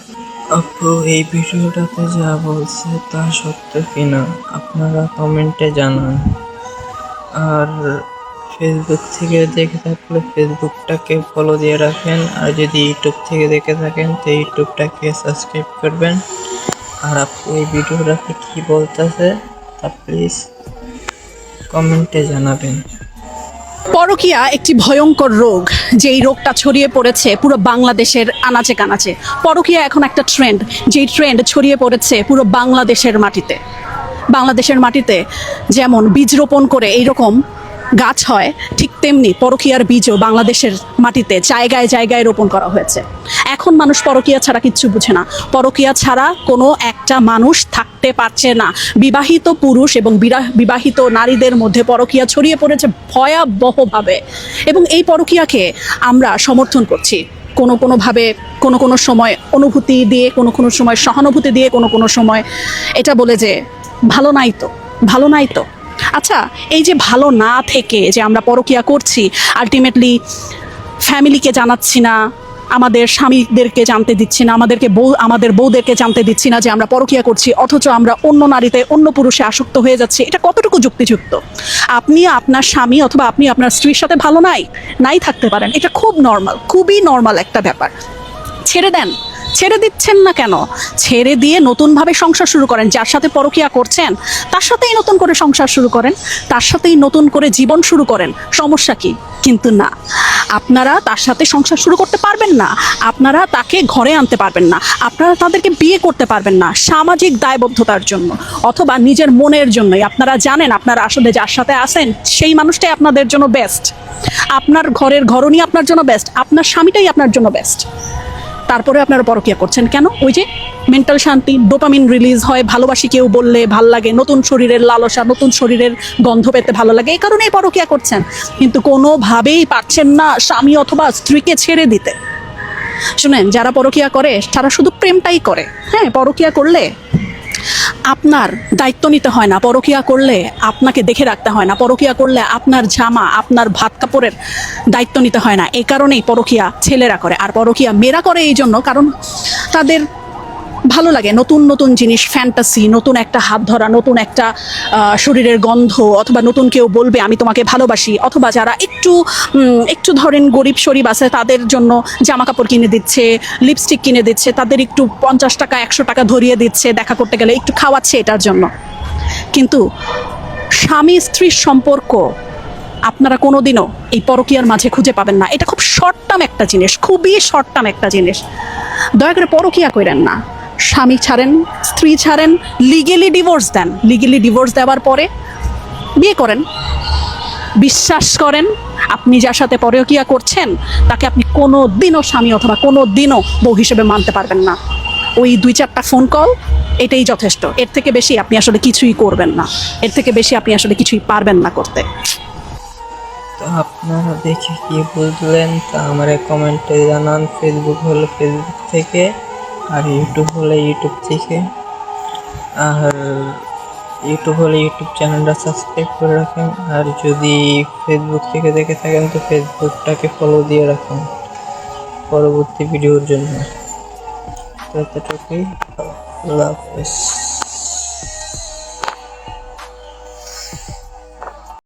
আপু এই ভিডিওটাতে যা বলছে তা সত্য কিনা আপনারা কমেন্টে জানান। আর ফেসবুক থেকে দেখে থাকলে ফেসবুকটাকে ফলো দিয়ে রাখেন, আর যদি ইউটিউব থেকে দেখে থাকেন তো ইউটিউবটাকে সাবস্ক্রাইব করবেন। আর আপু এই ভিডিওটাতে কি বলতেছে তা প্লিজ কমেন্টে জানাবেন। পরকীয়া একটি ভয়ঙ্কর রোগ, যেই রোগটা ছড়িয়ে পড়েছে পুরো বাংলাদেশের আনাচে কানাচে। পরকীয়া এখন একটা ট্রেন্ড, যেই ট্রেন্ড ছড়িয়ে পড়েছে পুরো বাংলাদেশের মাটিতে। বাংলাদেশের মাটিতে যেমন বীজ রোপণ করে এইরকম গাছ হয়, ঠিক তেমনি পরকীয়ার বীজও বাংলাদেশের মাটিতে জায়গায় জায়গায় রোপণ করা হয়েছে। এখন মানুষ পরকীয়া ছাড়া কিচ্ছু বুঝে না। পরকীয়া ছাড়া কোনো একটা মানুষ থাকতে পারছে না। বিবাহিত পুরুষ এবং বিবাহিত নারীদের মধ্যে পরকীয়া ছড়িয়ে পড়েছে ভয়াবহভাবে, এবং এই পরকীয়াকে আমরা সমর্থন করছি কোনোভাবে, কোনো সময় অনুভূতি দিয়ে, কোনো সময় সহানুভূতি দিয়ে, কোনো সময় এটা বলে যে ভালো নাই তো, ভালো নাই তো। আচ্ছা, এই যে ভালো না থেকে যে আমরা পরকীয়া করছি, আলটিমেটলি ফ্যামিলিকে জানাচ্ছি না, আমাদের স্বামীদেরকে জানতে দিচ্ছি না, আমাদের বউদেরকে জানতে দিচ্ছি না যে আমরা পরকীয়া করছি, অথচ আমরা অন্য নারীতে, অন্য পুরুষে আসক্ত হয়ে যাচ্ছি। এটা কতটুকু যুক্তিযুক্ত? আপনি আপনার স্বামী অথবা আপনি আপনার স্ত্রীর সাথে ভালো নাই থাকতে পারেন, এটা খুব নর্মাল, খুবই নর্মাল একটা ব্যাপার। ছেড়ে দেন। ছেড়ে দিচ্ছেন না কেন? ছেড়ে দিয়ে নতুনভাবে সংসার শুরু করেন। যার সাথে পরকীয়া করছেন তার সাথেই নতুন করে সংসার শুরু করেন, তার সাথেই নতুন করে জীবন শুরু করেন। সমস্যা কি? কিন্তু না, আপনারা তার সাথে সংসার শুরু করতে পারবেন না, আপনারা তাকে ঘরে আনতে পারবেন না, আপনারা তাদেরকে বিয়ে করতে পারবেন না সামাজিক দায়বদ্ধতার জন্য অথবা নিজের মনের জন্যই। আপনারা জানেন আপনারা আসলে যার সাথে আছেন সেই মানুষটাই আপনাদের জন্য বেস্ট, আপনার ঘরের ঘরণী আপনার জন্য বেস্ট, আপনার স্বামীটাই আপনার জন্য বেস্ট। তারপরে আপনারা পরকীয়া করছেন কেন? ওই যে মেন্টাল শান্তি, ডোপামিন রিলিজ হয়, ভালোবাসি কেউ বললে ভাল লাগে, নতুন শরীরের লালসা, নতুন শরীরের গন্ধ পেতে ভালো লাগে, এই কারণেই পরকীয়া করছেন। কিন্তু কোনোভাবেই পারছেন না স্বামী অথবা স্ত্রীকে ছেড়ে দিতে। শুনেন, যারা পরকীয়া করে তারা শুধু প্রেমটাই করে। হ্যাঁ, পরকীয়া করলে আপনার দায়িত্ব নিতে হয় না, পরকীয়া করলে আপনাকে দেখে রাখতে হয় না, পরকীয়া করলে আপনার জামা, আপনার ভাত কাপড়ের দায়িত্ব নিতে হয় না। এই কারণেই পরকীয়া ছেলেরা করে, আর পরকীয়া মেয়েরা করে এই জন্য কারণ তাদের ভালো লাগে নতুন নতুন জিনিস, ফ্যান্টাসি, নতুন একটা হাত ধরা, নতুন একটা শরীরের গন্ধ, অথবা নতুন কেউ বলবে আমি তোমাকে ভালোবাসি, অথবা যারা একটু ধরেন গরিব শরীব আছে তাদের জন্য জামা কাপড় কিনে দিচ্ছে, লিপস্টিক কিনে দিচ্ছে, তাদের একটু 50 টাকা 100 টাকা ধরিয়ে দিচ্ছে, দেখা করতে গেলে একটু খাওয়াচ্ছে এটার জন্য। কিন্তু স্বামী স্ত্রীর সম্পর্ক আপনারা কোনোদিনও এই পরকীয়ার মাঝে খুঁজে পাবেন না। এটা খুব শর্ট টার্ম একটা জিনিস, খুবই শর্ট টার্ম একটা জিনিস। দয়া করে পরকীয়া করেন না। স্বামী ছাড়েন, স্ত্রী ছাড়েন, লিগেলি ডিভোর্স দেন। লিগেলি ডিভোর্স দেওয়ার পরে বিয়ে করেন। বিশ্বাস করেন, আপনি যার সাথে পরকীয়া করছেন তাকে আপনি কোনো দিনও স্বামী অথবা কোনো দিনও বউ হিসেবে মানতে পারবেন না। ওই 2-4টা ফোন কল এটাই যথেষ্ট। এর থেকে বেশি আপনি আসলে কিছুই করবেন না, এর থেকে বেশি আপনি আসলে কিছুই পারবেন না করতে। তো আপনারা দেখে কি বুঝলেন তা আমারে কমেন্টে জানান। ফেসবুক হলে ফেসবুক থেকে, আর ইউটিউব হলে ইউটিউব থেকে। আর ইউটিউব হলে ইউটিউব চ্যানেলটা সাবস্ক্রাইব করে রাখেন, আর যদি ফেসবুক থেকে দেখে থাকেন তো ফেসবুকটাকে ফলো দিয়ে রাখুন পরবর্তী ভিডিওর জন্য। এতটুকুই, আল্লাহ হাফেজ।